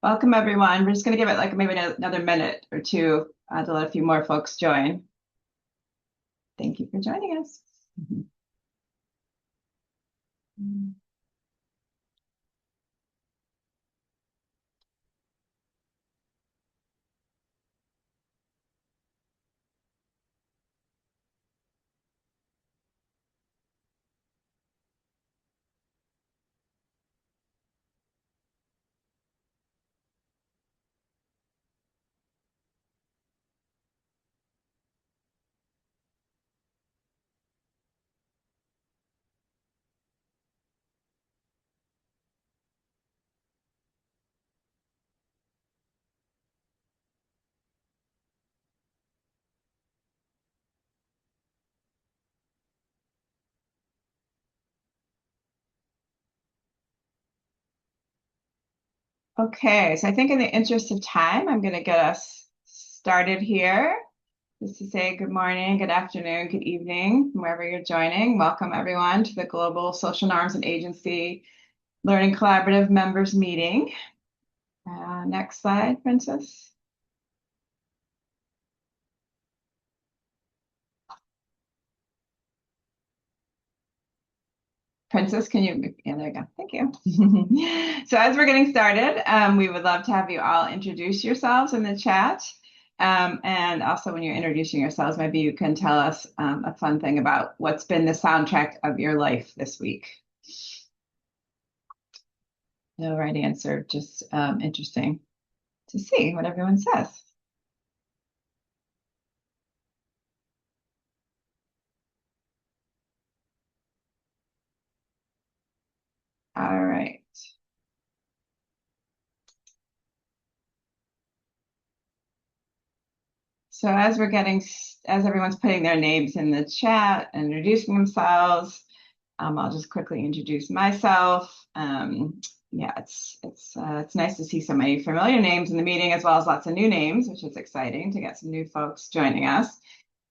Welcome, everyone. We're just going to give it like maybe another minute or two to let a few more folks join. Thank you for joining us. Okay, so I think in the interest of time, I'm going to get us started here. Just to say good morning, good afternoon, good evening, wherever you're joining. Welcome, everyone, to the Global Social Norms and Agency Learning Collaborative Members Meeting. Next slide, Princess. Princess, can you? Yeah, there you go. Thank you. So as we're getting started, we would love to have you all introduce yourselves in the chat. And also when you're introducing yourselves, maybe you can tell us a fun thing about what's been the soundtrack of your life this week. No right answer, just interesting to see what everyone says. All right. So as everyone's putting their names in the chat and introducing themselves, I'll just quickly introduce myself. Yeah, it's nice to see so many familiar names in the meeting, as well as lots of new names, which is exciting to get some new folks joining us.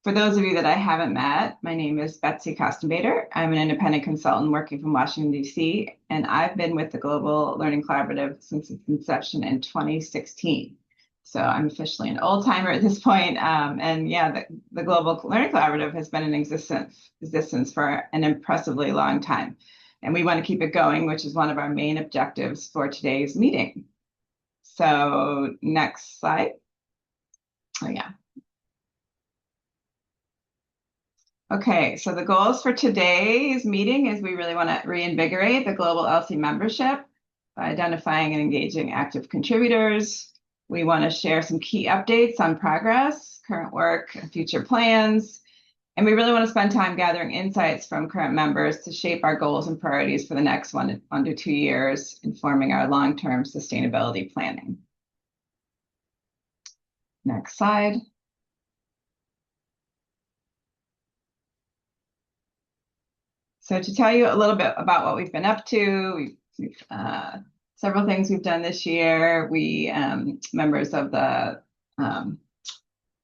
For those of you that I haven't met, my name is Betsy Kostenbader. I'm an independent consultant working from Washington, D.C., and I've been with the Global Learning Collaborative since its inception in 2016. So I'm officially an old timer at this point. And yeah, the Global Learning Collaborative has been in existence for an impressively long time. And we want to keep it going, which is one of our main objectives for today's meeting. So next slide. Oh, yeah. Okay, so the goals for today's meeting is we really want to reinvigorate the global LC membership by identifying and engaging active contributors. We want to share some key updates on progress, current work, and future plans. And we really want to spend time gathering insights from current members to shape our goals and priorities for the next 1 to 2 years, informing our long-term sustainability planning. Next slide. So to tell you a little bit about what we've been up to, we've several things we've done this year. We, members of the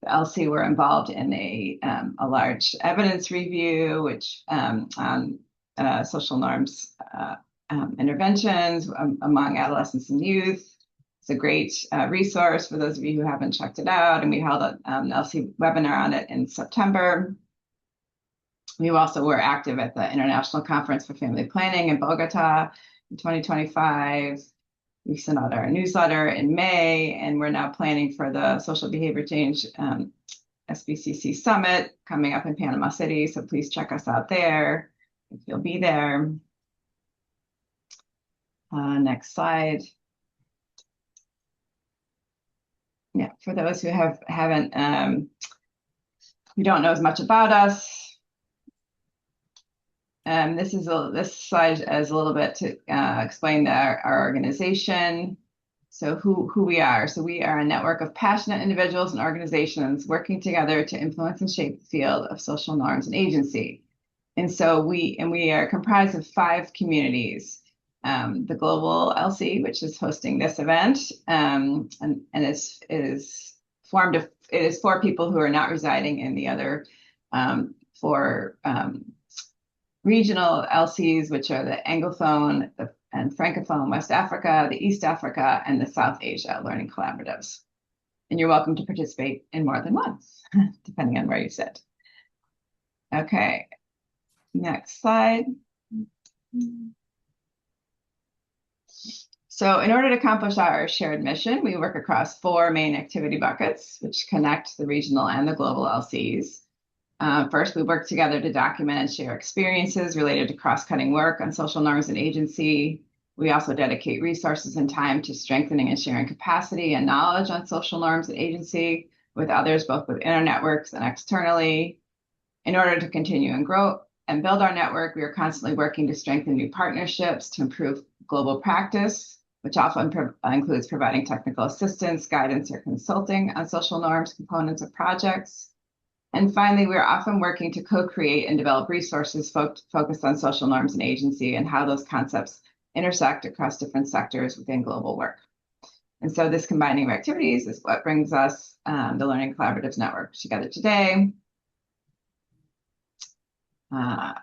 LC, were involved in a large evidence review, which on social norms interventions among adolescents and youth. It's a great resource for those of you who haven't checked it out. And we held an LC webinar on it in September. We also were active at the International Conference for Family Planning in Bogota in 2025. We sent out our newsletter in May, and we're now planning for the Social Behavior Change SBCC Summit coming up in Panama City. So please check us out there if you'll be there. Next slide. Yeah, for those who haven't, who don't know as much about us, this slide is a little bit to explain our organization. So who we are. So we are a network of passionate individuals and organizations working together to influence and shape the field of social norms and agency. And so we are comprised of 5 communities. The Global LC, which is hosting this event, and it is for people who are not residing in the other 4 regional LCs, which are the Anglophone, the and Francophone West Africa, the East Africa, and the South Asia Learning Collaboratives. And you're welcome to participate in more than once, depending on where you sit. Okay, next slide. So in order to accomplish our shared mission, we work across 4 main activity buckets, which connect the regional and the global LCs. First, we work together to document and share experiences related to cross-cutting work on social norms and agency. We also dedicate resources and time to strengthening and sharing capacity and knowledge on social norms and agency with others, both within our networks and externally. In order to continue and grow and build our network, we are constantly working to strengthen new partnerships to improve global practice, which often includes providing technical assistance, guidance, or consulting on social norms, components, of projects. And finally, we're often working to co-create and develop resources focused on social norms and agency and how those concepts intersect across different sectors within global work. And so this combining of activities is what brings us, the Learning Collaboratives Network, together today.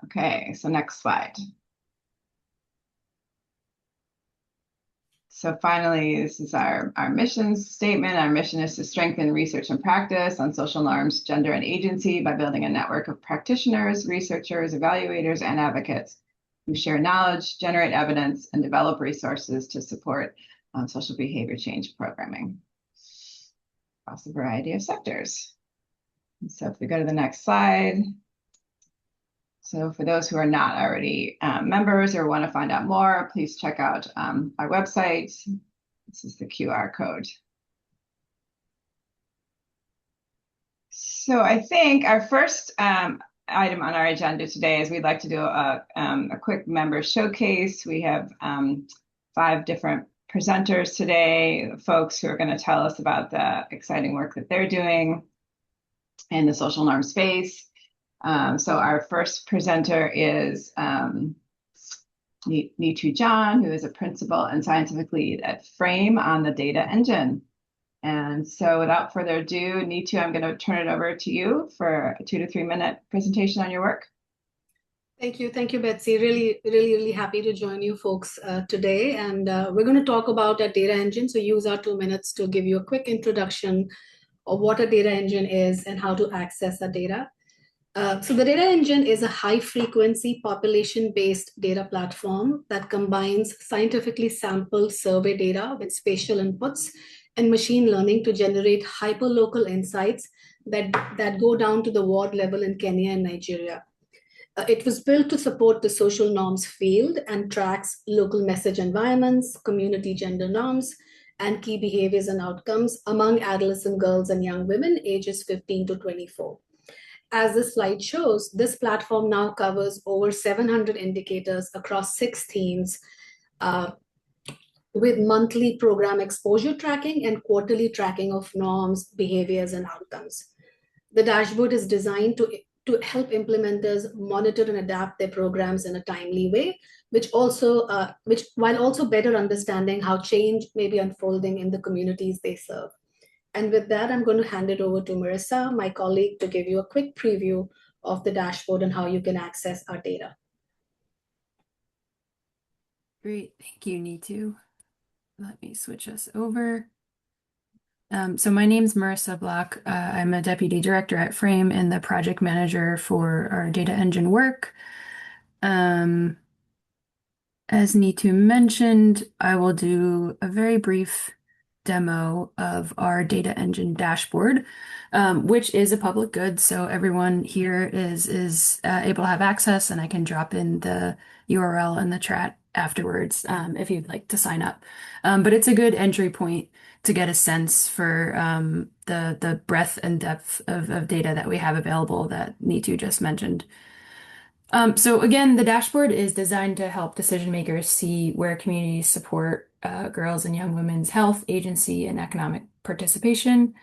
Okay, so next slide. So finally, this is our mission statement. Our mission is to strengthen research and practice on social norms, gender, and agency by building a network of practitioners, researchers, evaluators, and advocates who share knowledge, generate evidence, and develop resources to support social behavior change programming across a variety of sectors. And so if we go to the next slide. So for those who are not already members or want to find out more, please check out our website. This is the QR code. So I think our first item on our agenda today is we'd like to do a quick member showcase. We have 5 different presenters today, folks who are going to tell us about the exciting work that they're doing in the social norm space. So our first presenter is Neetu John, who is a principal and scientific lead at Frame on the data engine. And so without further ado, Neetu, I'm going to turn it over to you for a 2 to 3 minute presentation on your work. Thank you, Betsy. Really happy to join you folks today. And we're going to talk about a data engine. So use our 2 minutes to give you a quick introduction of what a data engine is and how to access the data. So the data engine is a high-frequency population-based data platform that combines scientifically sampled survey data with spatial inputs and machine learning to generate hyperlocal insights that go down to the ward level in Kenya and Nigeria. It was built to support the social norms field and tracks local message environments, community gender norms, and key behaviors and outcomes among adolescent girls and young women ages 15 to 24. As the slide shows, this platform now covers over 700 indicators across 6 themes with monthly program exposure tracking and quarterly tracking of norms, behaviors, and outcomes. The dashboard is designed to help implementers monitor and adapt their programs in a timely way, while also better understanding how change may be unfolding in the communities they serve. And with that, I'm going to hand it over to Marissa, my colleague, to give you a quick preview of the dashboard and how you can access our data. Great, thank you, Neetu. Let me switch us over. So my name's Marissa Block. I'm a deputy director at Frame and the project manager for our data engine work. As Neetu mentioned, I will do a very brief demo of our data engine dashboard, which is a public good. So everyone here is able to have access, and I can drop in the URL in the chat afterwards if you'd like to sign up. But it's a good entry point to get a sense for the breadth and depth of data that we have available that Neetu just mentioned. So again, the dashboard is designed to help decision makers see where communities support girls and young women's health, agency, and economic participation,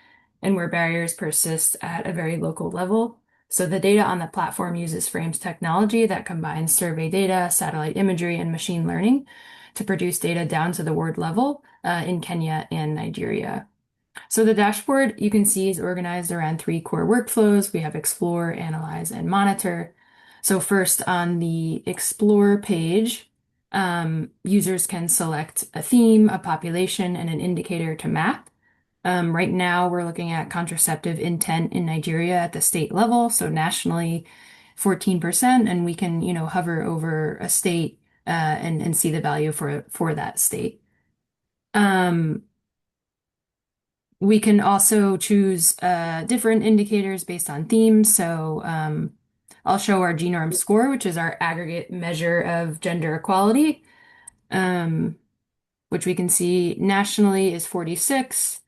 and where barriers persist at a very local level. So the data on the platform uses Frame's technology that combines survey data, satellite imagery, and machine learning to produce data down to the ward level in Kenya and Nigeria. So the dashboard, you can see, is organized around 3 core workflows. We have Explore, Analyze, and Monitor. So first on the Explore page, Users can select a theme, a population, and an indicator to map. Right now, we're looking at contraceptive intent in Nigeria at the state level, so nationally 14%, and we can, hover over a state and see the value for that state. We can also choose different indicators based on themes. So I'll show our GNorm score, which is our aggregate measure of gender equality, which we can see nationally is 46.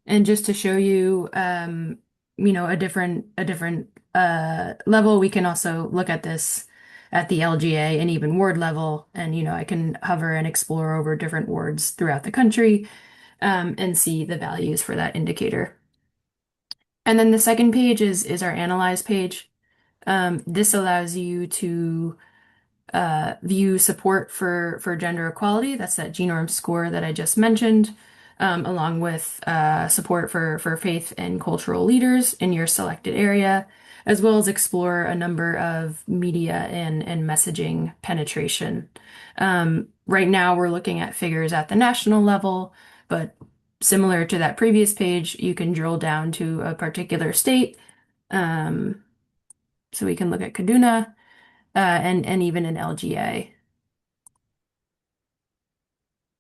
And just to show you, a different level, we can also look at this at the LGA and even ward level. And, I can hover and explore over different wards throughout the country and see the values for that indicator. And then the second page is our analyze page. This allows you to view support for gender equality. That's that GNorm score that I just mentioned, along with support for faith and cultural leaders in your selected area, as well as explore a number of media and messaging penetration. Right now, we're looking at figures at the national level, but similar to that previous page, you can drill down to a particular state. So we can look at Kaduna and even an LGA.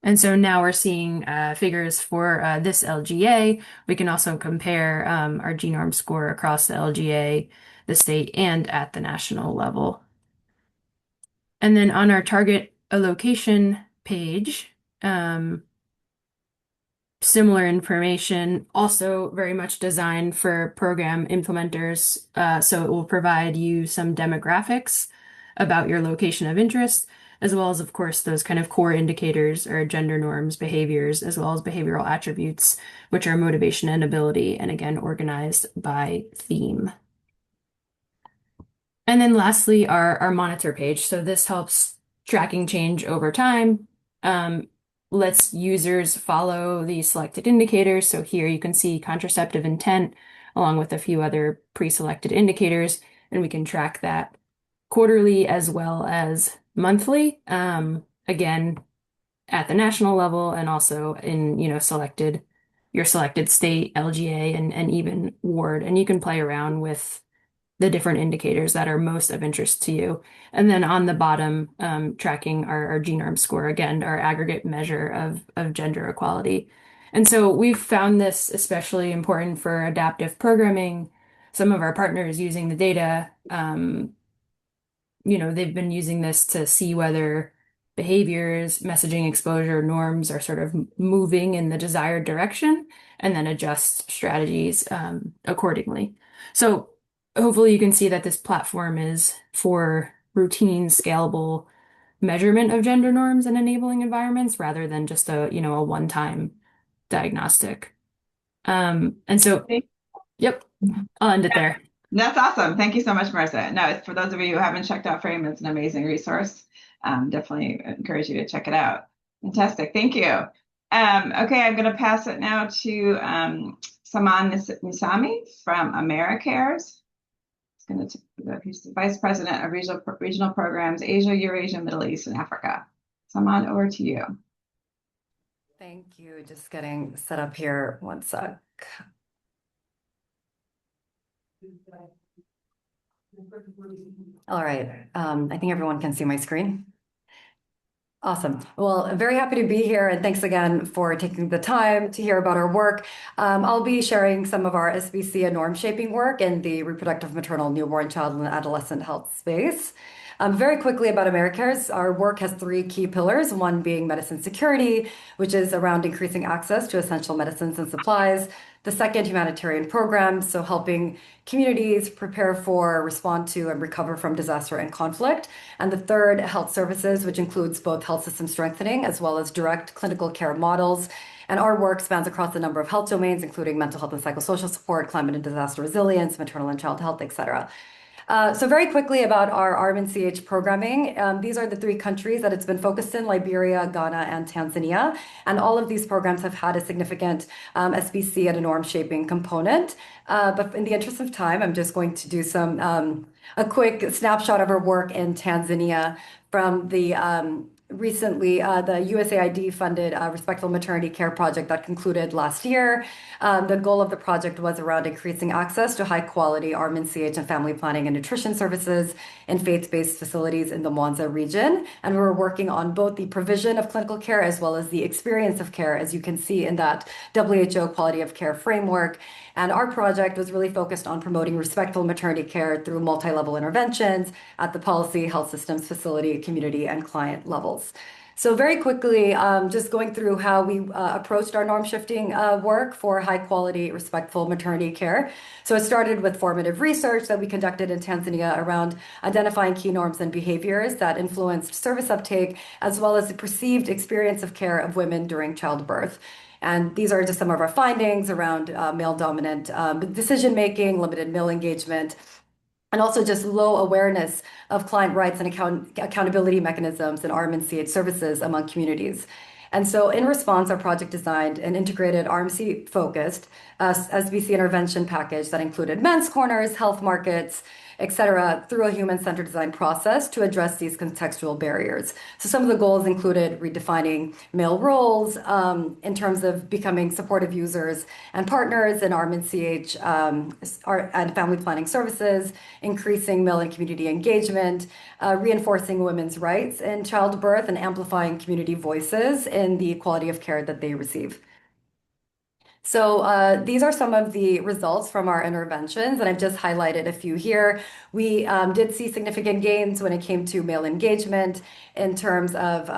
And so now we're seeing figures for this LGA. We can also compare our GNorm score across the LGA, the state, and at the national level. And then on our target allocation page, similar information, also very much designed for program implementers. So it will provide you some demographics about your location of interest, as well as, of course, those kind of core indicators or gender norms, behaviors, as well as behavioral attributes, which are motivation and ability, and again, organized by theme. And then lastly, our monitor page. So this helps tracking change over time, lets users follow the selected indicators. So here you can see contraceptive intent along with a few other pre-selected indicators, and we can track that quarterly as well as monthly, again, at the national level and also in, your selected state, LGA, and even ward. And you can play around with the different indicators that are most of interest to you. And then on the bottom, tracking our GNorm score, again, our aggregate measure of gender equality. And so we've found this especially important for adaptive programming. Some of our partners using the data, they've been using this to see whether behaviors, messaging exposure, norms are sort of moving in the desired direction and then adjust strategies accordingly. So hopefully you can see that this platform is for routine, scalable measurement of gender norms and enabling environments rather than just a one-time diagnostic. And so, yep, I'll end it there. That's awesome. Thank you so much, Marissa. No, it's for those of you who haven't checked out Frame, it's an amazing resource. Definitely encourage you to check it out. Fantastic. Thank you. Okay, I'm going to pass it now to Saman Nisami from AmeriCares. He's the Vice President of Regional Programs, Asia, Eurasia, Middle East, and Africa. Saman, over to you. Thank you. Just getting set up here. One sec. All right. I think everyone can see my screen. Awesome. Well, I'm very happy to be here, and thanks again for taking the time to hear about our work. I'll be sharing some of our SBC and norm shaping work in the reproductive, maternal, newborn, child, and adolescent health space. Very quickly about AmeriCares, our work has three key pillars, one being medicine security, which is around increasing access to essential medicines and supplies. The second, humanitarian programs, so helping communities prepare for, respond to, and recover from disaster and conflict. And the third, health services, which includes both health system strengthening as well as direct clinical care models. And our work spans across a number of health domains, including mental health and psychosocial support, climate and disaster resilience, maternal and child health, et cetera. So very quickly about our ARM and CH programming. These are the three countries that it's been focused in: Liberia, Ghana, and Tanzania. And all of these programs have had a significant SBC and a norm shaping component. But in the interest of time, I'm just going to do a quick snapshot of our work in Tanzania from the recently, the USAID funded a respectful maternity care project that concluded last year. The goal of the project was around increasing access to high quality RMNCH and family planning and nutrition services in faith-based facilities in the Mwanza region. And we're working on both the provision of clinical care as well as the experience of care, as you can see in that WHO quality of care framework. And our project was really focused on promoting respectful maternity care through multi-level interventions at the policy, health systems, facility, community, and client levels. So very quickly, just going through how we approached our norm shifting work for high quality, respectful maternity care. So it started with formative research that we conducted in Tanzania around identifying key norms and behaviors that influenced service uptake, as well as the perceived experience of care of women during childbirth. And these are just some of our findings around male dominant decision making, limited male engagement, and also just low awareness of client rights and accountability mechanisms in RMNCH services among communities. And so in response, our project designed an integrated RMC focused SBC intervention package that included men's corners, health markets, et cetera, through a human-centered design process to address these contextual barriers. So some of the goals included redefining male roles in terms of becoming supportive users and partners in RMNCH and family planning services, increasing male and community engagement, reinforcing women's rights in childbirth, and amplifying community voices in the quality of care that they receive. So these are some of the results from our interventions, and I've just highlighted a few here. We did see significant gains when it came to male engagement in terms of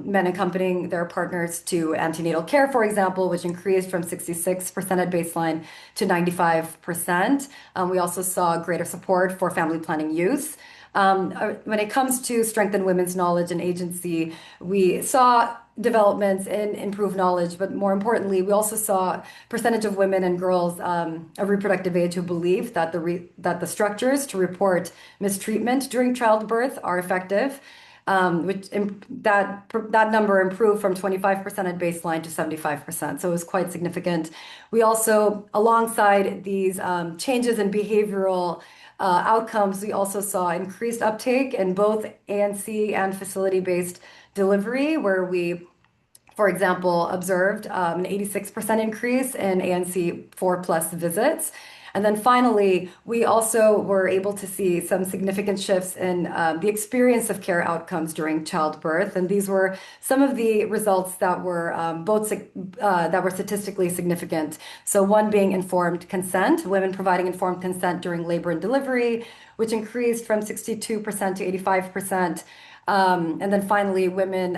men accompanying their partners to antenatal care, for example, which increased from 66% at baseline to 95%. We also saw greater support for family planning use. When it comes to strengthen women's knowledge and agency, we saw developments in improved knowledge, but more importantly, we also saw percentage of women and girls of reproductive age who believe that the structures to report mistreatment during childbirth are effective. That number improved from 25% at baseline to 75%. So it was quite significant. We also, alongside these changes in behavioral outcomes, we also saw increased uptake in both ANC and facility-based delivery, where we, for example, observed an 86% increase in ANC 4+ visits. And then finally, we also were able to see some significant shifts in the experience of care outcomes during childbirth. And these were some of the results that were that were statistically significant. So one being informed consent, women providing informed consent during labor and delivery, which increased from 62% to 85%. And then finally, women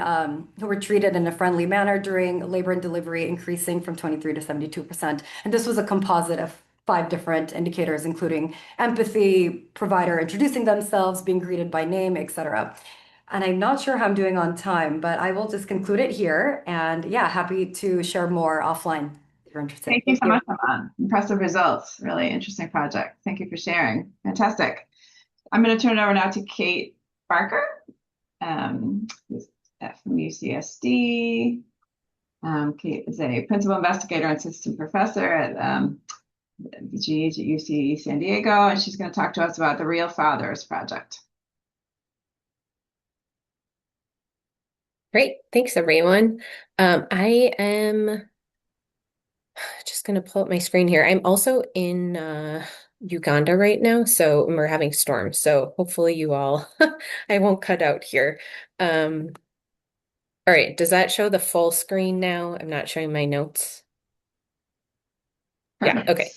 who were treated in a friendly manner during labor and delivery, increasing from 23 to 72%. And this was a composite of 5 different indicators, including empathy, provider introducing themselves, being greeted by name, etc. And I'm not sure how I'm doing on time, but I will just conclude it here. And yeah, happy to share more offline if you're interested. Thank you so much, Aman. Impressive results. Really interesting project. Thank you for sharing. Fantastic. I'm going to turn it over now to Kate Barker, who's from UCSD. Kate is a principal investigator and assistant professor at the GH at UC San Diego, and she's going to talk to us about the Real Fathers Project. Great. Thanks, everyone. I am just going to pull up my screen here. I'm also in Uganda right now, so we're having storms. So hopefully you all, I won't cut out here. All right. Does that show the full screen now? I'm not showing my notes. Yeah. Okay.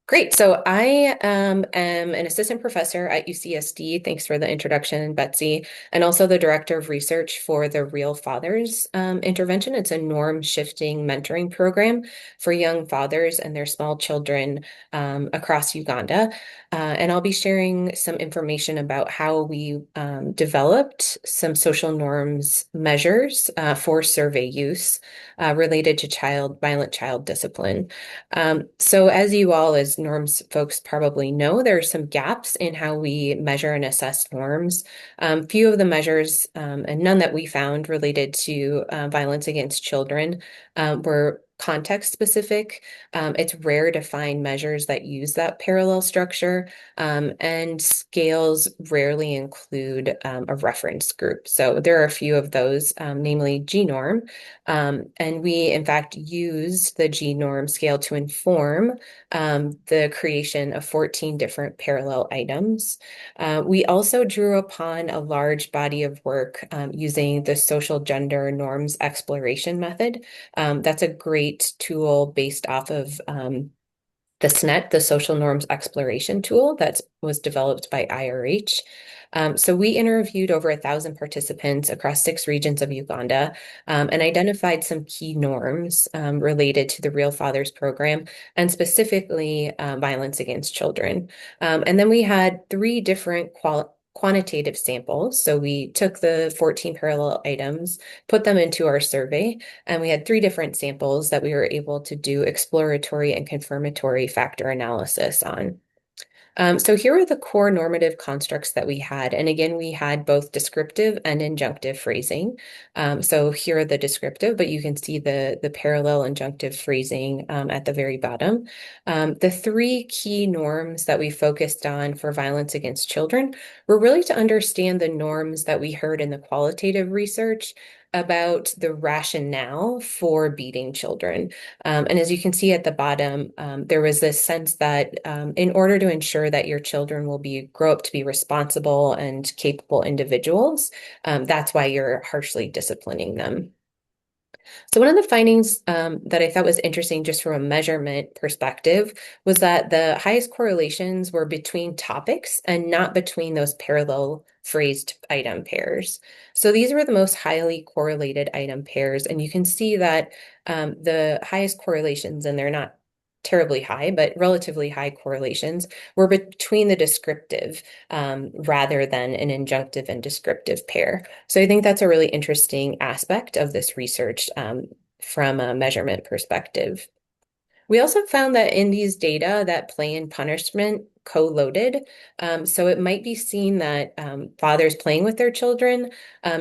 Great. So I am an assistant professor at UCSD. Thanks for the introduction, Betsy, and also the director of research for the Real Fathers intervention. It's a norm shifting mentoring program for young fathers and their small children across Uganda. And I'll be sharing some information about how we developed some social norms measures for survey use related to violent child discipline. So as you all, as norms folks probably know, there are some gaps in how we measure and assess norms. Few of the measures, and none that we found related to violence against children, were context specific. It's rare to find measures that use that parallel structure, and scales rarely include a reference group. So there are a few of those, namely G-norm. And we, in fact, used the G-norm scale to inform the creation of 14 different parallel items. We also drew upon a large body of work using the social gender norms exploration method. That's a great tool based off of the SNET, the Social Norms Exploration Tool that was developed by IRH. So we interviewed over 1,000 participants across 6 regions of Uganda, and identified some key norms related to the Real Fathers program, and specifically violence against children. And then we had 3 different quantitative samples. So we took the 14 parallel items, put them into our survey, and we had 3 different samples that we were able to do exploratory and confirmatory factor analysis on. So here are the core normative constructs that we had. And again, we had both descriptive and injunctive phrasing. So here are the descriptive, but you can see the parallel injunctive phrasing at the very bottom. The 3 key norms that we focused on for violence against children were really to understand the norms that we heard in the qualitative research about the rationale for beating children. And as you can see at the bottom, there was this sense that in order to ensure that your children will grow up to be responsible and capable individuals, that's why you're harshly disciplining them. So one of the findings that I thought was interesting just from a measurement perspective was that the highest correlations were between topics and not between those parallel phrased item pairs. So these were the most highly correlated item pairs, and you can see that the highest correlations, and they're not terribly high, but relatively high correlations were between the descriptive rather than an injunctive and descriptive pair. So I think that's a really interesting aspect of this research from a measurement perspective. We also found that in these data that play and punishment co-loaded. So it might be seen that fathers playing with their children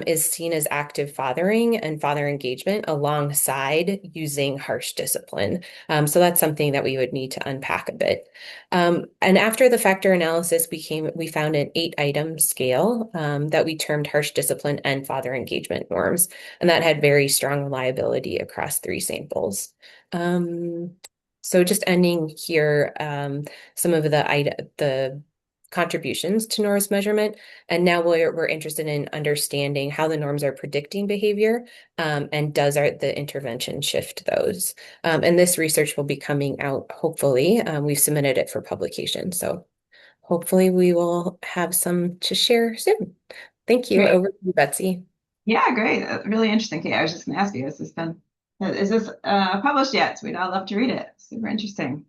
is seen as active fathering and father engagement alongside using harsh discipline. So that's something that we would need to unpack a bit. And after the factor analysis, we found an 8-item scale that we termed harsh discipline and father engagement norms, and that had very strong reliability across 3 samples. So just ending here, some of the contributions to norms measurement, and now we're interested in understanding how the norms are predicting behavior, and does the intervention shift those? And this research will be coming out, hopefully. We've submitted it for publication, so hopefully we will have some to share soon. Thank you. Great. Over to you, Betsy. Yeah, great. Really interesting. Okay, I was just going to ask you, is this published yet? So we'd all love to read it. Super interesting.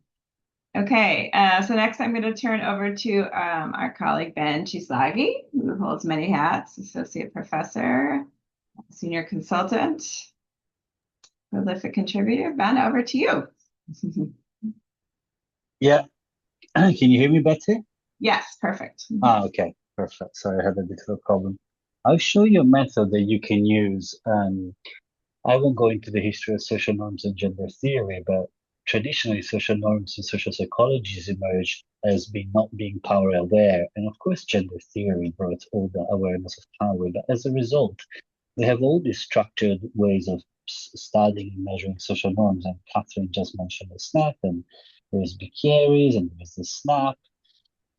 Okay, so next I'm going to turn over to our colleague Ben Chislagi, who holds many hats: associate professor, senior consultant, prolific contributor. Ben, over to you. Yeah. Can you hear me, Betty? Yes, perfect. Okay, perfect. Sorry, I had a bit of a problem. I'll show you a method that you can use. I won't go into the history of social norms and gender theory, but traditionally social norms and social psychology has emerged as not being power aware. And of course, gender theory brought all the awareness of power. But as a result, we have all these structured ways of studying and measuring social norms. And Catherine just mentioned the SNAP, and there's Bicchieri's, and there's the SNAP.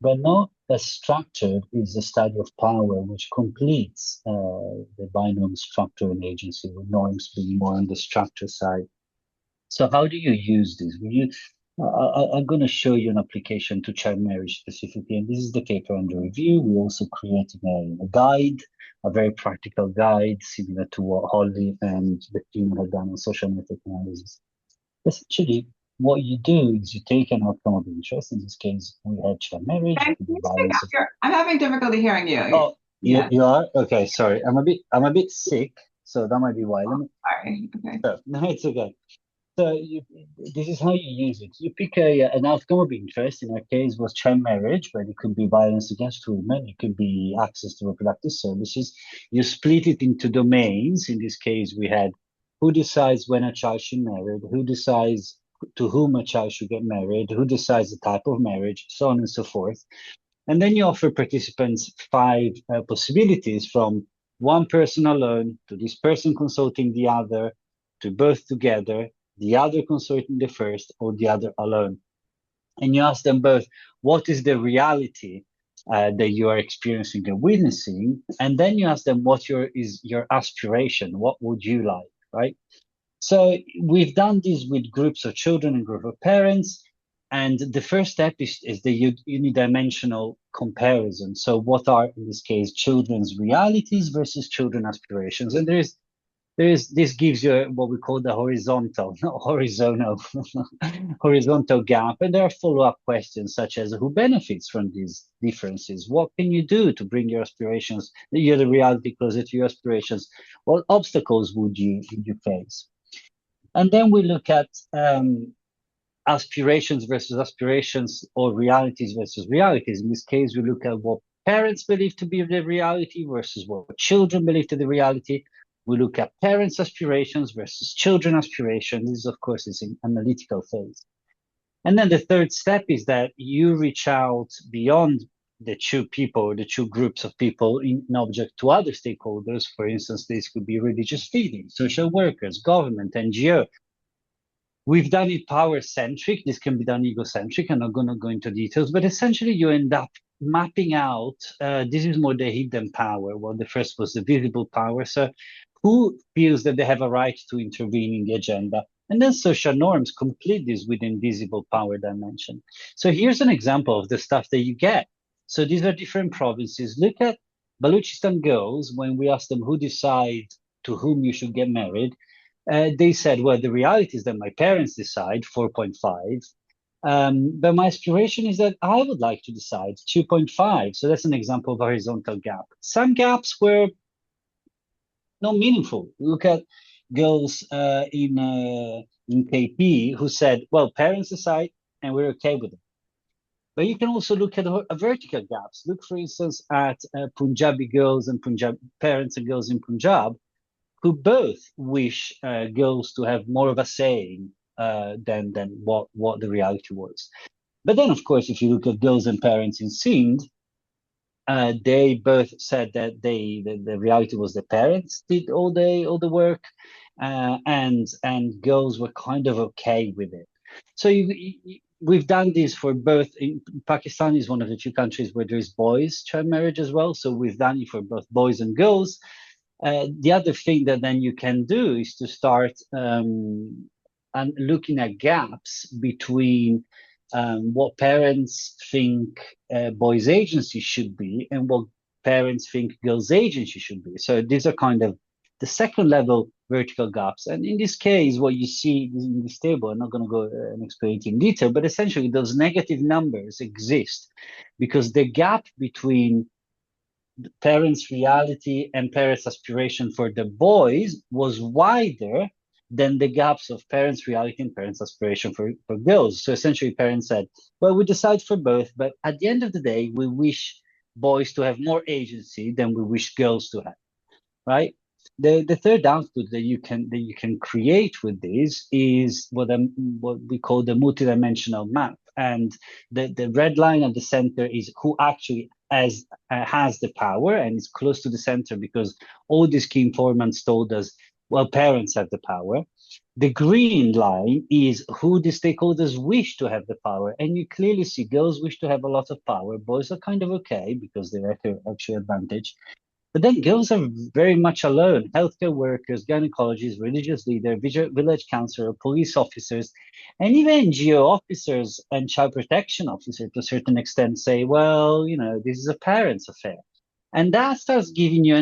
But not as structured is the study of power, which completes the binomial structure and agency, with norms being more on the structure side. So how do you use this? I'm going to show you an application to child marriage specifically, and this is the paper under review. We also created a guide, a very practical guide, similar to what Holly and the team had done on social network analysis. Essentially, what you do is you take an outcome of interest. In this case, we had child marriage. Ben, can you speak up? I'm having difficulty hearing you. Oh, yeah. You are? Okay, sorry. I'm a bit sick, so that might be why. Sorry. Okay. No, it's okay. So this is how you use it. You pick an outcome of interest. In our case, was child marriage, but it could be violence against women. It could be access to reproductive services. You split it into domains. In this case, we had who decides when a child should marry, who decides to whom a child should get married, who decides the type of marriage, so on and so forth. And then you offer participants five possibilities, from one person alone to this person consulting the other, to both together, the other consulting the first, or the other alone. And you ask them both, what is the reality that you are experiencing and witnessing? And then you ask them, what is your aspiration? What would you like, right? So we've done this with groups of children and group of parents. And the first step is the unidimensional comparison. So what are, in this case, children's realities versus children's aspirations? And this gives you what we call the horizontal, not horizontal, horizontal gap. And there are follow-up questions such as, who benefits from these differences? What can you do to bring your aspirations, the reality closer to your aspirations? What obstacles would you face? And then we look at aspirations versus aspirations, or realities versus realities. In this case, we look at what parents believe to be the reality versus what children believe to be the reality. We look at parents' aspirations versus children aspirations. This, of course, is an analytical phase. And then the third step is that you reach out beyond the two people, the two groups of people in object to other stakeholders. For instance, this could be religious leaders, social workers, government, NGO. We've done it power-centric. This can be done egocentric. I'm not going to go into details, but essentially you end up mapping out, this is more the hidden power. Well, the first was the visible power. So who feels that they have a right to intervene in the agenda? And then social norms complete this with invisible power dimension. So here's an example of the stuff that you get. So these are different provinces. Look at Baluchistan girls. When we ask them who decides to whom you should get married, they said, well, the reality is that my parents decide, 4.5. But my aspiration is that I would like to decide, 2.5. So that's an example of a horizontal gap. Some gaps were not meaningful. Look at girls in KP who said, well, parents decide and we're okay with it. But you can also look at vertical gaps. Look, for instance, at Punjabi girls and parents and girls in Punjab, who both wish girls to have more of a saying than what the reality was. But then, of course, if you look at girls and parents in Sindh, they both said that the reality was the parents did all the work, and girls were kind of okay with it. So we've done this for both. Pakistan is one of the two countries where there is boys child marriage as well. So we've done it for both boys and girls. The other thing that then you can do is to start and looking at gaps between what parents think boys' agency should be and what parents think girls' agency should be. So these are kind of the second level vertical gaps. And in this case, what you see in this table, I'm not going to go and explain it in detail, but essentially those negative numbers exist because the gap between parents' reality and parents' aspiration for the boys was wider than the gaps of parents' reality and parents' aspiration for girls. So essentially, parents said, well, we decide for both, but at the end of the day, we wish boys to have more agency than we wish girls to have, right? The third output that you can create with this is what we call the multidimensional map. And the red line at the center is who actually has the power and is close to the center, because all these key informants told us, well, parents have the power. The green line is who the stakeholders wish to have the power. And you clearly see girls wish to have a lot of power. Boys are kind of okay because they have actual advantage. But then girls are very much alone. Healthcare workers, gynecologists, religious leaders, village councillor, police officers, and even NGO officers and child protection officers to a certain extent say, well, this is a parent's affair. And that starts giving you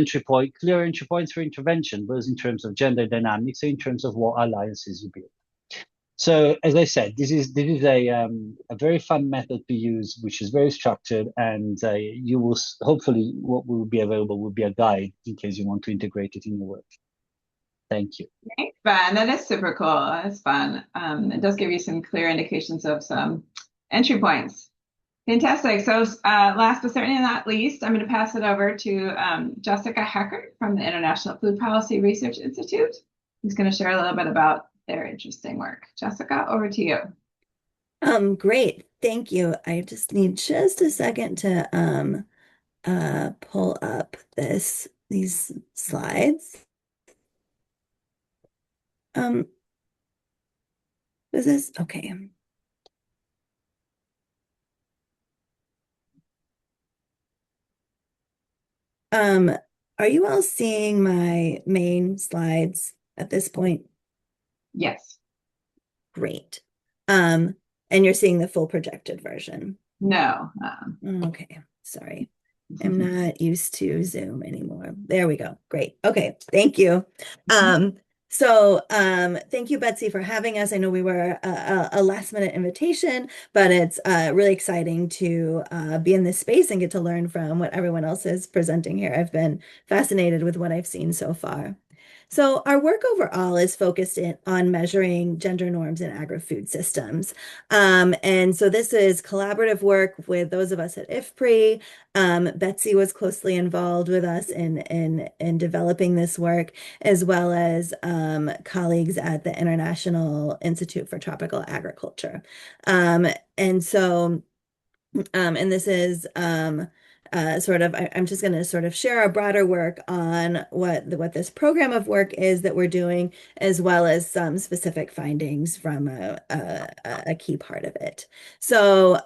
clear entry points for intervention, both in terms of gender dynamics and in terms of what alliances you build. So, as I said, this is a very fun method to use, which is very structured, and you will hopefully what will be available will be a guide in case you want to integrate it in your work. Thank you. Thanks, Ben. That is super cool. That's fun. It does give you some clear indications of some entry points. Fantastic. So last but certainly not least, I'm going to pass it over to Jessica Hackert from the International Food Policy Research Institute. who's going to share a little bit about their interesting work. Jessica, over to you. Great. Thank you. I just need just a second to pull up these slides. Is this okay? Are you all seeing my main slides at this point? Yes. Great. And you're seeing the full projected version. No. Okay, sorry. I'm not used to Zoom anymore. There we go. Great. Okay, thank you. Thank you, Betsy, for having us. I know we were a last minute invitation, but it's really exciting to be in this space and get to learn from what everyone else is presenting here. I've been fascinated with what I've seen so far. So our work overall is focused on measuring gender norms in agri-food systems. And so this is collaborative work with those of us at IFPRI. Betsy was closely involved with us in developing this work, as well as colleagues at the International Institute for Tropical Agriculture. And so and this is I'm just going to sort of share our broader work on what this program of work is that we're doing, as well as some specific findings from a key part of it. So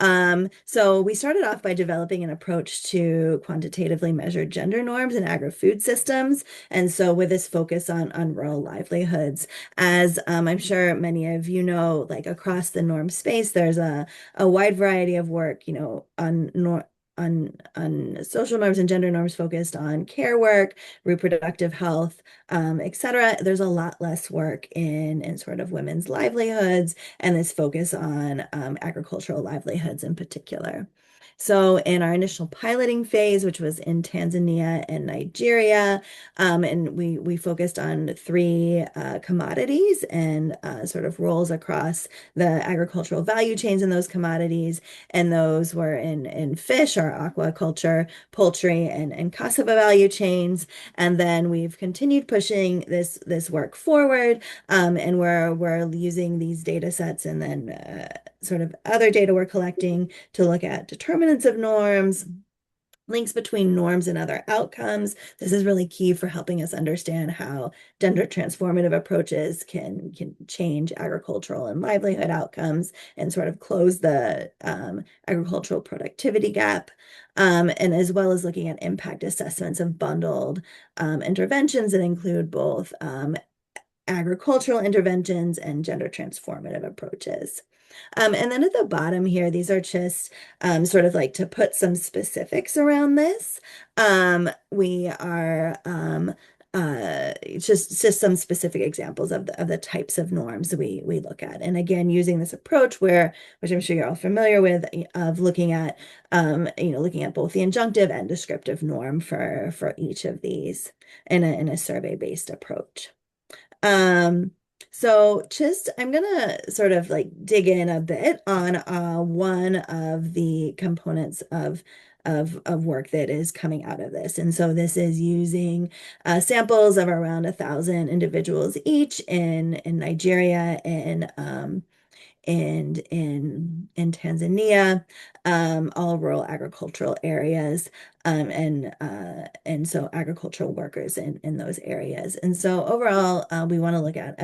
we started off by developing an approach to quantitatively measure gender norms in agri-food systems, and so with this focus on rural livelihoods. As I'm sure many of you know, like across the norm space, there's a wide variety of work, on social norms and gender norms focused on care work, reproductive health, etc. There's a lot less work in sort of women's livelihoods and this focus on agricultural livelihoods in particular. So in our initial piloting phase, which was in Tanzania and Nigeria, and we focused on three commodities and sort of roles across the agricultural value chains in those commodities. And those were in fish or aquaculture, poultry, and cassava value chains. And then we've continued pushing this work forward, and we're using these data sets and then sort of other data we're collecting to look at determinants of norms, links between norms and other outcomes. This is really key for helping us understand how gender transformative approaches can change agricultural and livelihood outcomes and sort of close the agricultural productivity gap, and as well as looking at impact assessments of bundled interventions that include both agricultural interventions and gender transformative approaches. And then at the bottom here, these are just sort of like to put some specifics around this. We are just some specific examples of the types of norms we look at. And again, using this approach which I'm sure you're all familiar with, of looking at looking at both the injunctive and descriptive norm for each of these in a survey-based approach. So I'm gonna sort of like dig in a bit on one of the components of work that is coming out of this. And so this is using samples of around 1,000 individuals each in Nigeria and in Tanzania, all rural agricultural areas, and so agricultural workers in those areas. And so overall, we want to look at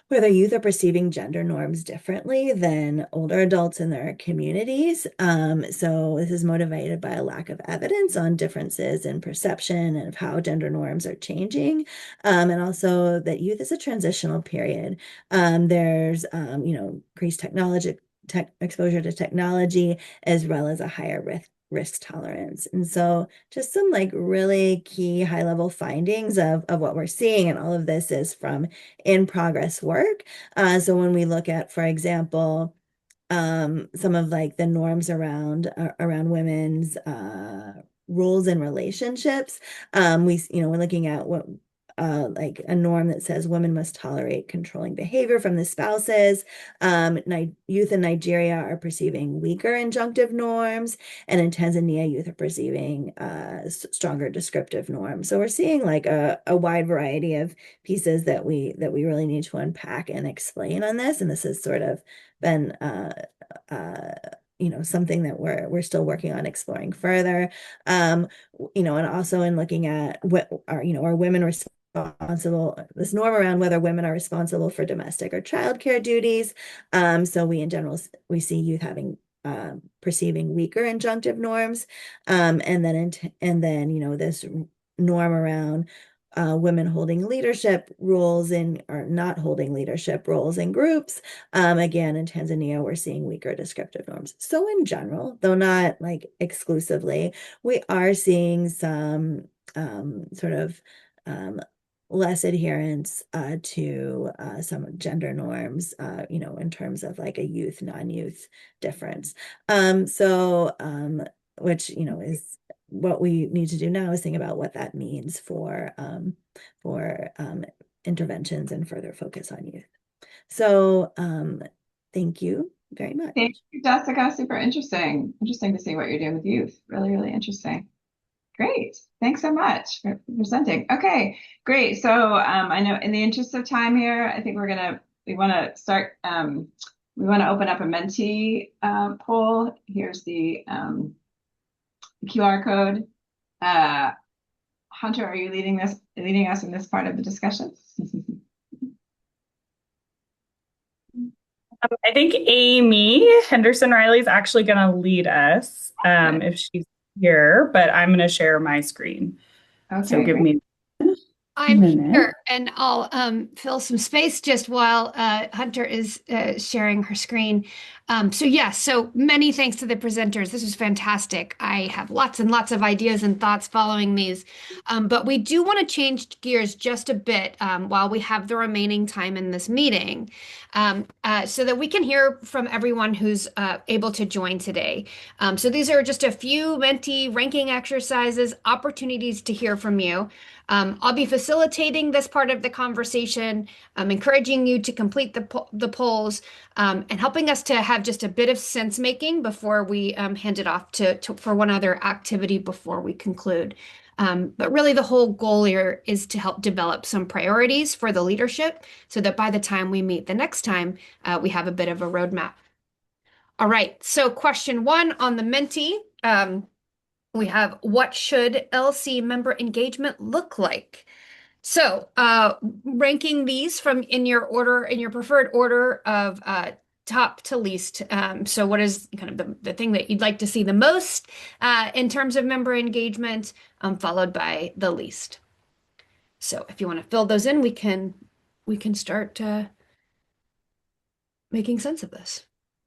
whether youth are perceiving gender norms differently than older adults in their communities. So this is motivated by a lack of evidence on differences in perception and of how gender norms are changing, and also that youth is a transitional period. There's increased exposure to technology, as well as a higher risk tolerance. And so just some like really key high level findings of what we're seeing. And all of this is from in progress work. So when we look at, for example, some of like the norms around women's roles in relationships, we're looking at like a norm that says women must tolerate controlling behavior from the spouses. Youth in Nigeria are perceiving weaker injunctive norms, and in Tanzania, youth are perceiving stronger descriptive norms. So we're seeing like a wide variety of pieces that we really need to unpack and explain on this. And this has sort of been something that we're still working on exploring further. And also in looking at what are women responsible, this norm around whether women are responsible for domestic or childcare duties. So we in general we see youth having perceiving weaker injunctive norms, and then this norm around women holding leadership roles or not holding leadership roles in groups. Again, in Tanzania, we're seeing weaker descriptive norms. So in general, though not like exclusively, we are seeing some sort of less adherence to some gender norms, in terms of like a youth, non-youth difference. Which, is what we need to do now is think about what that means for interventions and further focus on youth. So thank you very much. Thank you, Jessica. Super interesting. Interesting to see what you're doing with youth. Really, really interesting. Great. Thanks so much for presenting. Okay, great. So I know in the interest of time here, I think we want to start, we want to open up a Menti poll. Here's the QR code. Hunter, are you leading us in this part of the discussion? I think Amy Henderson Riley is actually going to lead us if she's here, but I'm going to share my screen. Okay, so give great. me I'm here, and I'll fill some space just while Hunter is sharing her screen. So many thanks to the presenters. This was fantastic. I have lots and lots of ideas and thoughts following these, but we do want to change gears just a bit while we have the remaining time in this meeting, so that we can hear from everyone who's able to join today. So these are just a few Menti ranking exercises, opportunities to hear from you. I'll be facilitating this part of the conversation, encouraging you to complete the polls, and helping us to have just a bit of sense making before we hand it off for one other activity before we conclude. But really the whole goal here is to help develop some priorities for the leadership so that by the time we meet the next time, we have a bit of a roadmap. All right, so question 1 on the Menti. We have, what should LC member engagement look like? So ranking these from in your preferred order of top to least. So what is kind of the thing that you'd like to see the most in terms of member engagement, followed by the least. So if you want to fill those in, we can start making sense of this.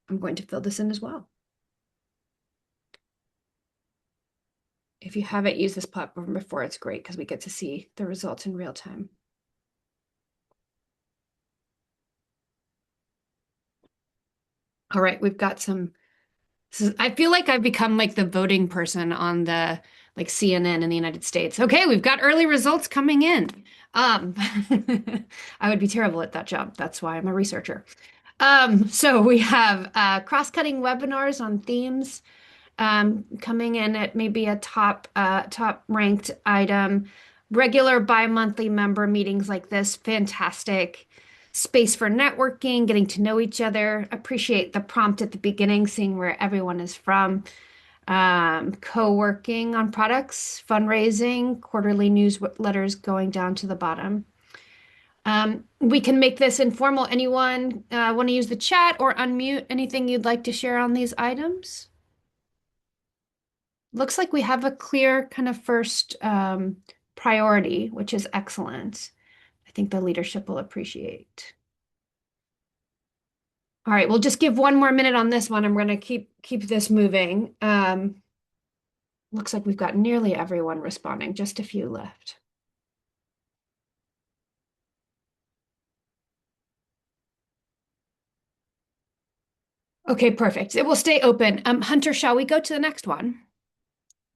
I'm going to fill this in as well. If you haven't used this platform before, it's great because we get to see the results in real time. All right, we've got some. I feel like I've become like the voting person on the CNN in the United States. Okay, we've got early results coming in. I would be terrible at that job. That's why I'm a researcher. So we have cross-cutting webinars on themes. Coming in at maybe a top ranked item. Regular bi-monthly member meetings like this, fantastic. Space for networking, getting to know each other. Appreciate the prompt at the beginning, seeing where everyone is from. Co-working on products, fundraising, quarterly newsletters going down to the bottom. We can make this informal. Anyone want to use the chat or unmute? Anything you'd like to share on these items? Looks like we have a clear kind of first priority, which is excellent. I think the leadership will appreciate. All right, we'll just give one more minute on this one. I'm going to keep this moving. Looks like we've got nearly everyone responding, just a few left. Okay, perfect. It will stay open. Hunter, shall we go to the next one?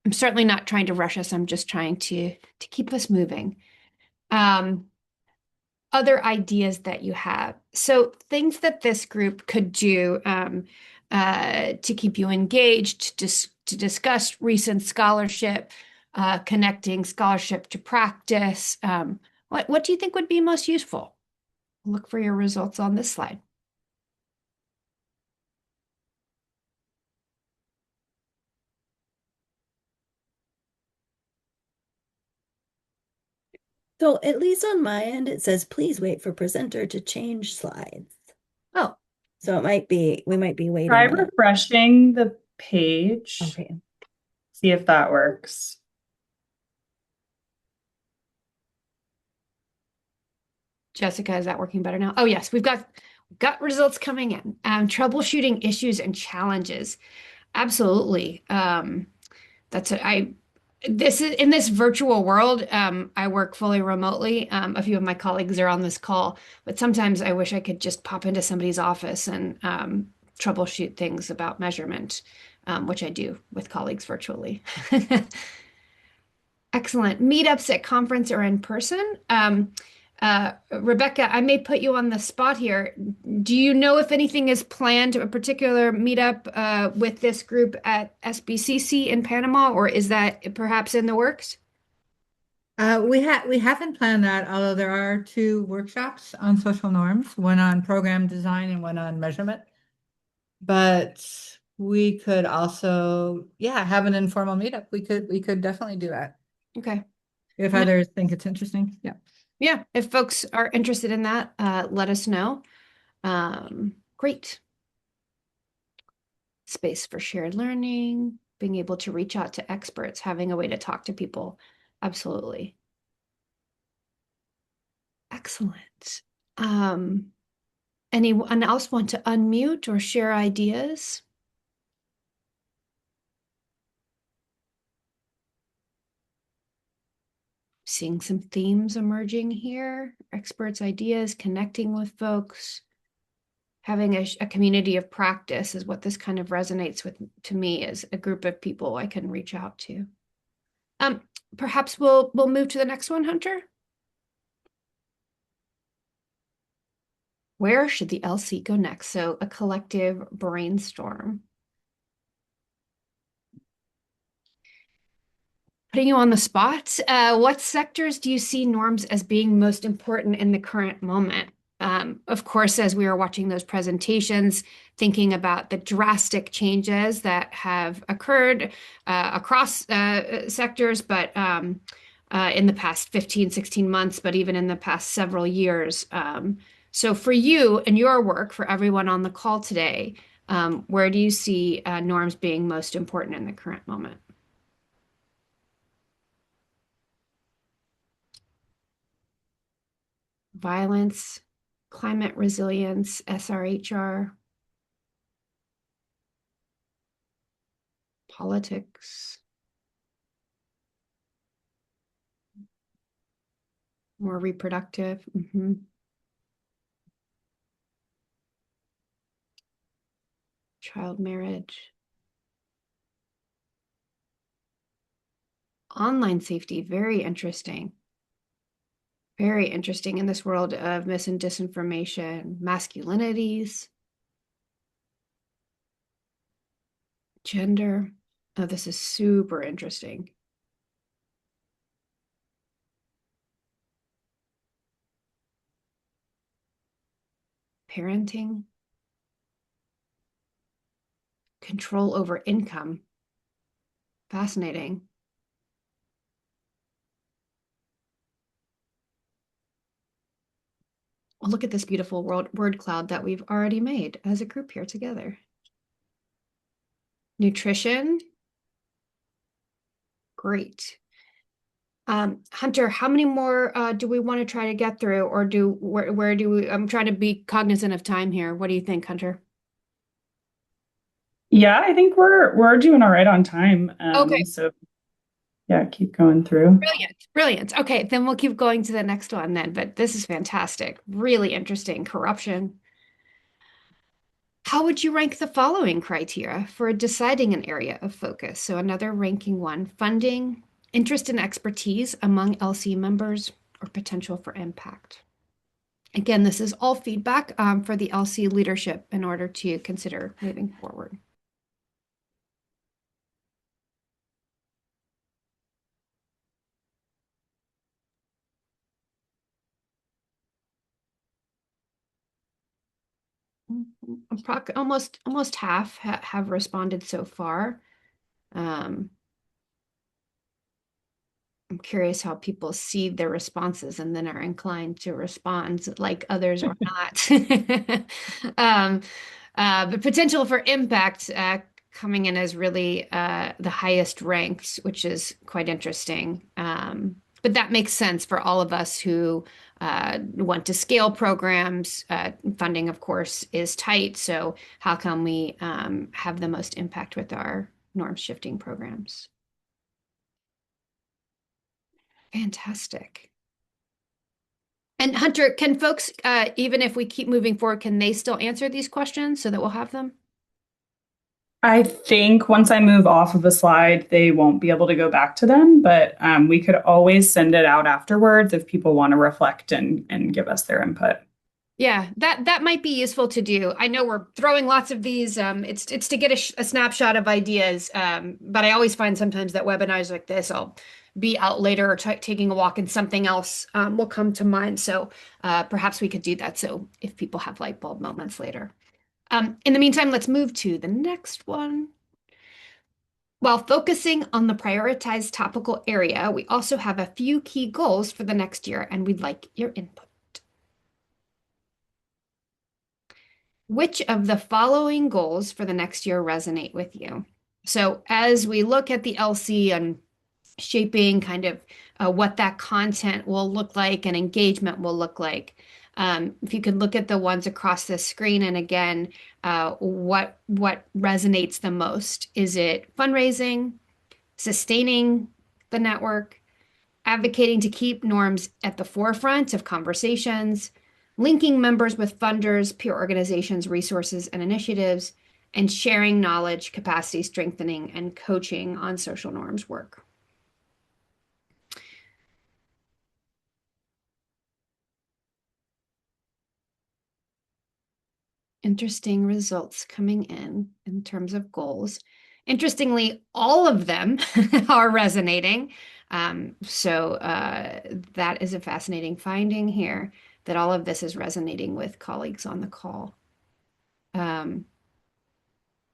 I'm certainly not trying to rush us. I'm just trying to keep us moving. Um, other ideas that you have. So things that this group could do to keep you engaged, to discuss recent scholarship, connecting scholarship to practice. What do you think would be most useful? Look for your results on this slide. So at least on my end, it says, please wait for presenter to change slides. Oh, So it might be, we might be waiting. Try refreshing the page. Okay. See if that works. Jessica, is that working better now? Oh, yes, we've got results coming in. Troubleshooting issues and challenges. Absolutely. This is in this virtual world. I work fully remotely. A few of my colleagues are on this call, but sometimes I wish I could just pop into somebody's office and troubleshoot things about measurement, which I do with colleagues virtually. Excellent. Meetups at conference or in person. Rebecca, I may put you on the spot here. Do you know if anything is planned, a particular meetup with this group at SBCC in Panama, or is that perhaps in the works? We haven't planned that, although there are two workshops on social norms, one on program design and one on measurement. But we could also, have an informal meetup. We could definitely do that. Okay. If others think it's interesting. Yeah. Yeah, if folks are interested in that, let us know. Great. Space for shared learning, being able to reach out to experts, having a way to talk to people. Absolutely. Excellent. Anyone else want to unmute or share ideas? Seeing some themes emerging here. Experts' ideas, connecting with folks. Having a community of practice is what this kind of resonates with to me, as a group of people I can reach out to. Perhaps we'll move to the next one, Hunter. Where should the LC go next? So a collective brainstorm. Putting you on the spot, what sectors do you see norms as being most important in the current moment? Of course, as we were watching those presentations, thinking about the drastic changes that have occurred across sectors, but in the past 15, 16 months, but even in the past several years. So for you and your work, for everyone on the call today, where do you see norms being most important in the current moment? Violence, climate resilience, SRHR, politics, more reproductive. Child marriage. Online safety, very interesting. Very interesting in this world of mis and disinformation, masculinities, gender. Oh, this is super interesting. Parenting, control over income. Fascinating. Well, look at this beautiful word cloud that we've already made as a group here together. Nutrition. Great. Hunter, how many more do we want to try to get through, or where do we? I'm trying to be cognizant of time here. What do you think, Hunter? Yeah, I think we're doing all right on time. Okay. So yeah, keep going through. Brilliant. Okay, then we'll keep going to the next one then. But this is fantastic. Really interesting. Corruption. How would you rank the following criteria for deciding an area of focus? So another ranking one: funding, interest and expertise among LC members, or potential for impact. Again, this is all feedback for the LC leadership in order to consider moving forward. Almost half have responded so far. I'm curious how people see their responses and then are inclined to respond like others or not. But potential for impact coming in as really the highest ranked, which is quite interesting. But that makes sense for all of us who want to scale programs. Funding, of course, is tight. So how can we have the most impact with our norm shifting programs? Fantastic. And Hunter, can folks, even if we keep moving forward, can they still answer these questions so that we'll have them? I think once I move off of a slide, they won't be able to go back to them, but we could always send it out afterwards if people want to reflect and give us their input. Yeah, that might be useful to do. I know we're throwing lots of these. It's to get a snapshot of ideas. But I always find sometimes that webinars like this, I'll be out later or taking a walk and something else will come to mind. So perhaps we could do that. So if people have light bulb moments later. In the meantime, let's move to the next one. While focusing on the prioritized topical area, we also have a few key goals for the next year, and we'd like your input. Which of the following goals for the next year resonate with you? So as we look at the LC and shaping kind of what that content will look like and engagement will look like, if you could look at the ones across the screen and again, what resonates the most? Is it fundraising, sustaining the network, advocating to keep norms at the forefront of conversations, linking members with funders, peer organizations, resources, and initiatives, and sharing knowledge, capacity strengthening, and coaching on social norms work? Interesting results coming in terms of goals. Interestingly, all of them are resonating. So that is a fascinating finding here, that all of this is resonating with colleagues on the call.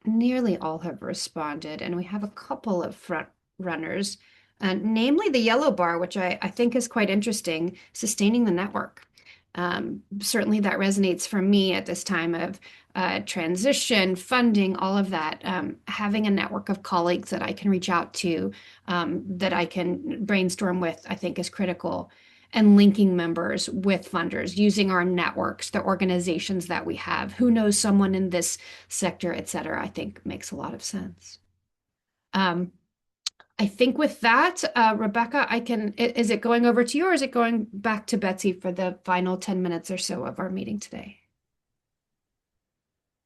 Nearly all have responded, and we have a couple of front runners, namely the yellow bar, which I think is quite interesting, sustaining the network. Certainly that resonates for me at this time of transition, funding, all of that. Having a network of colleagues that I can reach out to, that I can brainstorm with, I think is critical. And linking members with funders, using our networks, the organizations that we have, who knows someone in this sector, et cetera, I think makes a lot of sense. I think with that, Rebecca, is it going over to you or is it going back to Betsy for the final 10 minutes or so of our meeting today?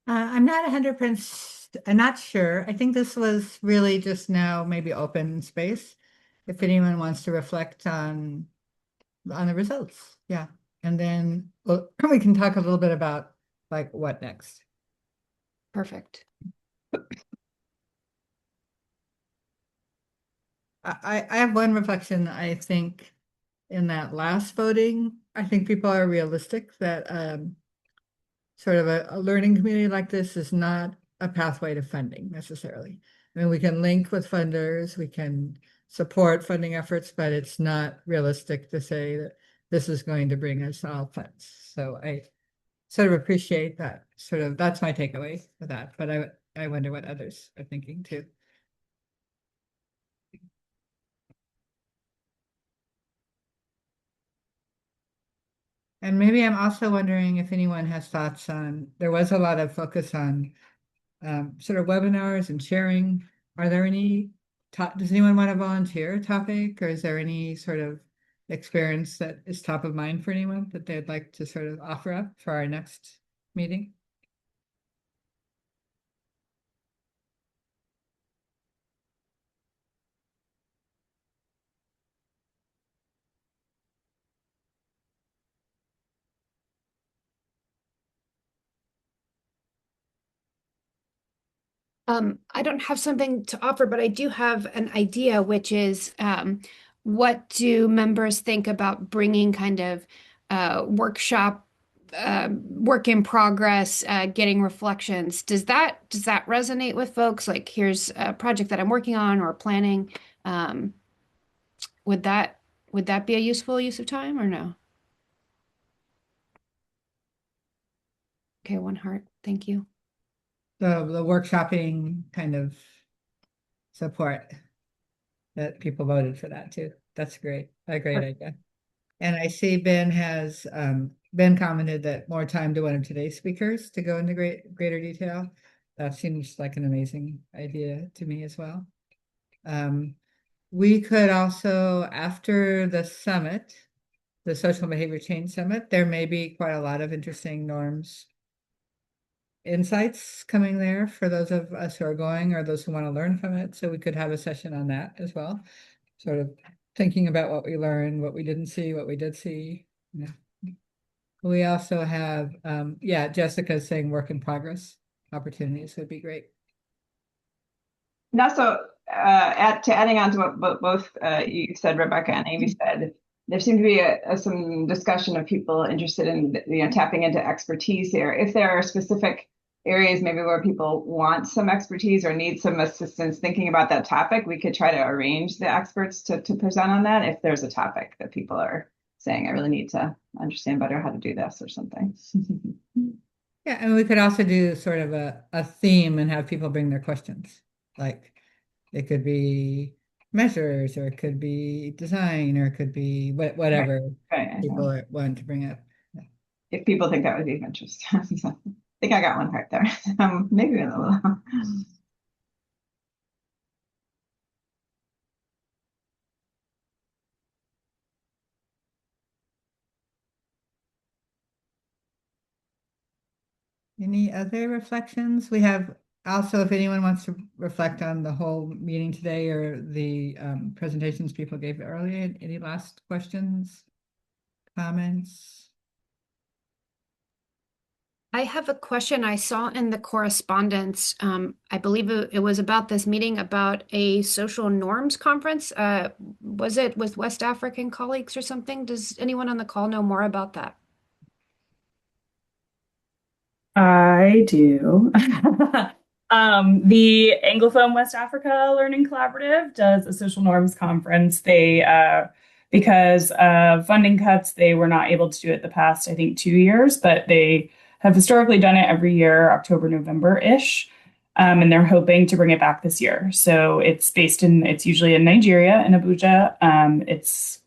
I'm not 100%, I'm not sure. I think this was really just now maybe open space. If anyone wants to reflect on the results. Yeah. And then we can talk a little bit about like what next. Perfect. I have one reflection. I think in that last voting, I think people are realistic that sort of a learning community like this is not a pathway to funding necessarily. I mean, we can link with funders, we can support funding efforts, but it's not realistic to say that this is going to bring us all funds. So I sort of appreciate that. That's my takeaway for that. But I wonder what others are thinking too. And maybe I'm also wondering if anyone has thoughts on, there was a lot of focus on sort of webinars and sharing. Are there any, does anyone want to volunteer a topic, or is there any sort of experience that is top of mind for anyone that they'd like to sort of offer up for our next meeting? I don't have something to offer, but I do have an idea, which is what do members think about bringing kind of workshop, work in progress, getting reflections? Does that resonate with folks? Like, here's a project that I'm working on or planning. Um, would that be a useful use of time or no? Okay, one heart. Thank you. The workshopping kind of support that people voted for that too. That's great. A great idea. And I see Ben commented that more time to one of today's speakers to go into greater detail. That seems like an amazing idea to me as well. We could also, after the summit, the Social Behavior Change Summit, there may be quite a lot of interesting norms insights coming there for those of us who are going or those who want to learn from it. So we could have a session on that as well. Sort of thinking about what we learned, what we didn't see, what we did see. Yeah. We also have, Jessica's saying work in progress opportunities would be great. And also, adding on to what both you said, Rebecca and Amy said, there seemed to be some discussion of people interested in tapping into expertise here. If there are specific areas maybe where people want some expertise or need some assistance thinking about that topic, we could try to arrange the experts to present on that if there's a topic that people are saying, I really need to understand better how to do this or something. Yeah, and we could also do sort of a theme and have people bring their questions. Like it could be measures, or it could be design, or it could be whatever people want to bring up. If people think that would be of interest. I think I got one right there. Maybe a little. Any other reflections? We have also, if anyone wants to reflect on the whole meeting today or the presentations people gave earlier, any last questions, comments? I have a question I saw in the correspondence. I believe it was about this meeting about a social norms conference. Was it with West African colleagues or something? Does anyone on the call know more about that? I do. The Anglophone West Africa Learning Collaborative does a social norms conference. They, because of funding cuts, they were not able to do it the past, I think, 2 years, but they have historically done it every year, October, November-ish. And they're hoping to bring it back this year. So it's usually in Nigeria, in Abuja. It's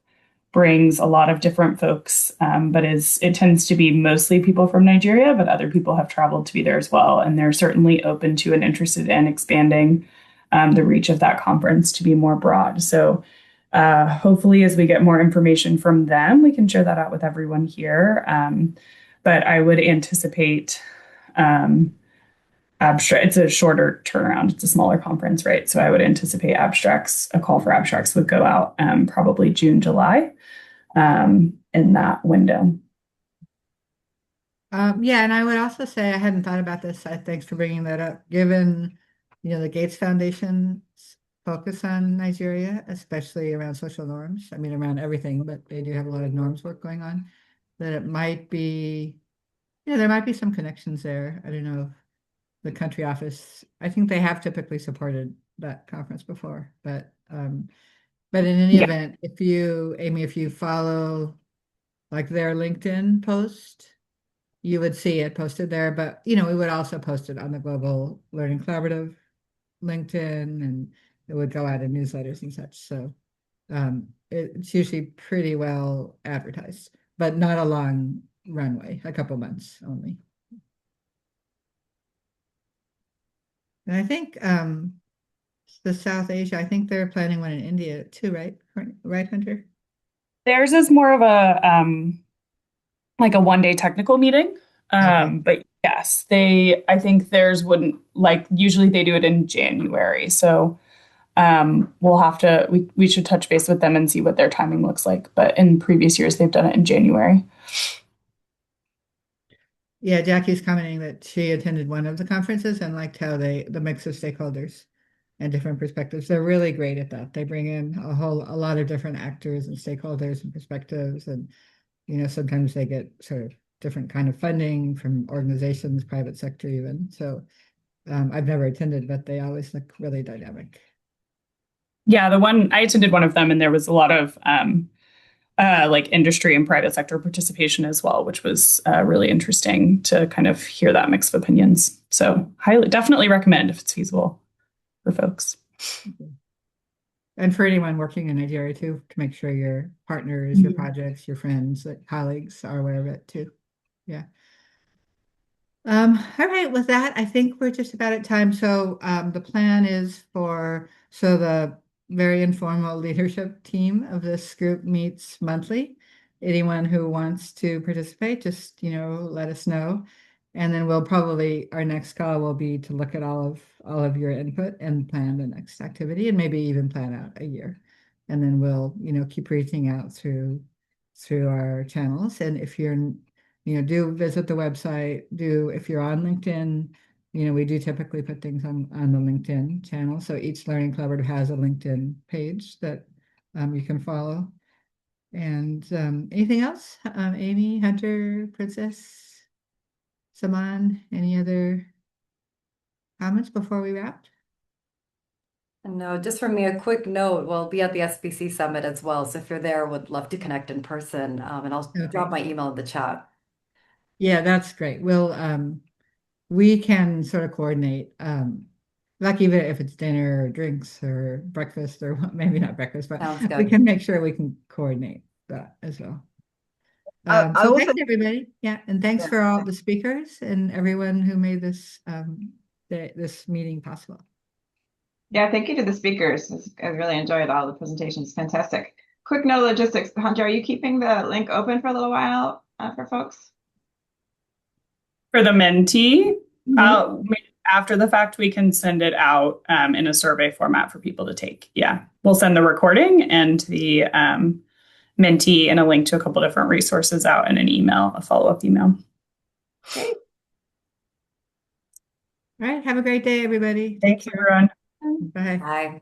brings a lot of different folks, but it tends to be mostly people from Nigeria, but other people have traveled to be there as well. And they're certainly open to and interested in expanding the reach of that conference to be more broad. So hopefully, as we get more information from them, we can share that out with everyone here. But I would anticipate it's a shorter turnaround. It's a smaller conference, right? So I would anticipate a call for abstracts would go out probably June, July. In that window. And I would also say I hadn't thought about this. Thanks for bringing that up. Given, the Gates Foundation's focus on Nigeria, especially around social norms. I mean, around everything, but they do have a lot of norms work going on. That it might be, there might be some connections there. I don't know. The country office, I think they have typically supported that conference before, but in any event, if you follow like their LinkedIn post, you would see it posted there. But we would also post it on the Global Learning Collaborative LinkedIn, and it would go out in newsletters and such. So it's usually pretty well advertised, but not a long runway, a couple months only. And I think the South Asia, I think they're planning one in India too, right? Right, Hunter? Theirs is more of a like a one-day technical meeting. Okay. But yes, I think theirs wouldn't, like, usually they do it in January. So we should touch base with them and see what their timing looks like. But in previous years, they've done it in January. Yeah, Jackie's commenting that she attended one of the conferences and liked how the mix of stakeholders and different perspectives. They're really great at that. They bring in a lot of different actors and stakeholders and perspectives, and sometimes they get sort of different kind of funding from organizations, private sector even. So I've never attended, but they always look really dynamic. Yeah, I attended one of them, and there was a lot of like industry and private sector participation as well, which was really interesting to kind of hear that mix of opinions. So definitely recommend if it's feasible for folks. And for anyone working in Nigeria too, to make sure your partners, your projects, your friends, colleagues are aware of it too. Yeah. All right, with that, I think we're just about at time. So the plan is the very informal leadership team of this group meets monthly. Anyone who wants to participate, just, let us know. And then our next call will be to look at all of your input and plan the next activity and maybe even plan out a year. And then we'll, keep reaching out through our channels. And if you're do visit the website. If you're on LinkedIn, we do typically put things on the LinkedIn channel. So each Learning Collaborative has a LinkedIn page that you can follow. And anything else? Amy, Hunter, Princess, Saman, any other comments before we wrap? No, just from me, a quick note. We'll be at the SBC Summit as well. So if you're there, would love to connect in person. And I'll drop my email in the chat. Yeah, that's great. We can sort of coordinate, like even if it's dinner or drinks or breakfast or maybe not breakfast, but Sounds good. we can make sure we can coordinate that as well. I will Thanks say, everybody. Yeah, and thanks for all the speakers and everyone who made this meeting possible. yeah, thank you to the speakers. I really enjoyed all the presentations. Fantastic. Quick note logistics. Hunter, are you keeping the link open for a little while for folks? For the mentee, after the fact, we can send it out in a survey format for people to take. Yeah, we'll send the recording and the mentee and a link to a couple different resources out in an email, a follow-up email. Great. All right. Have a great day, everybody. Thanks, everyone. Bye. Bye.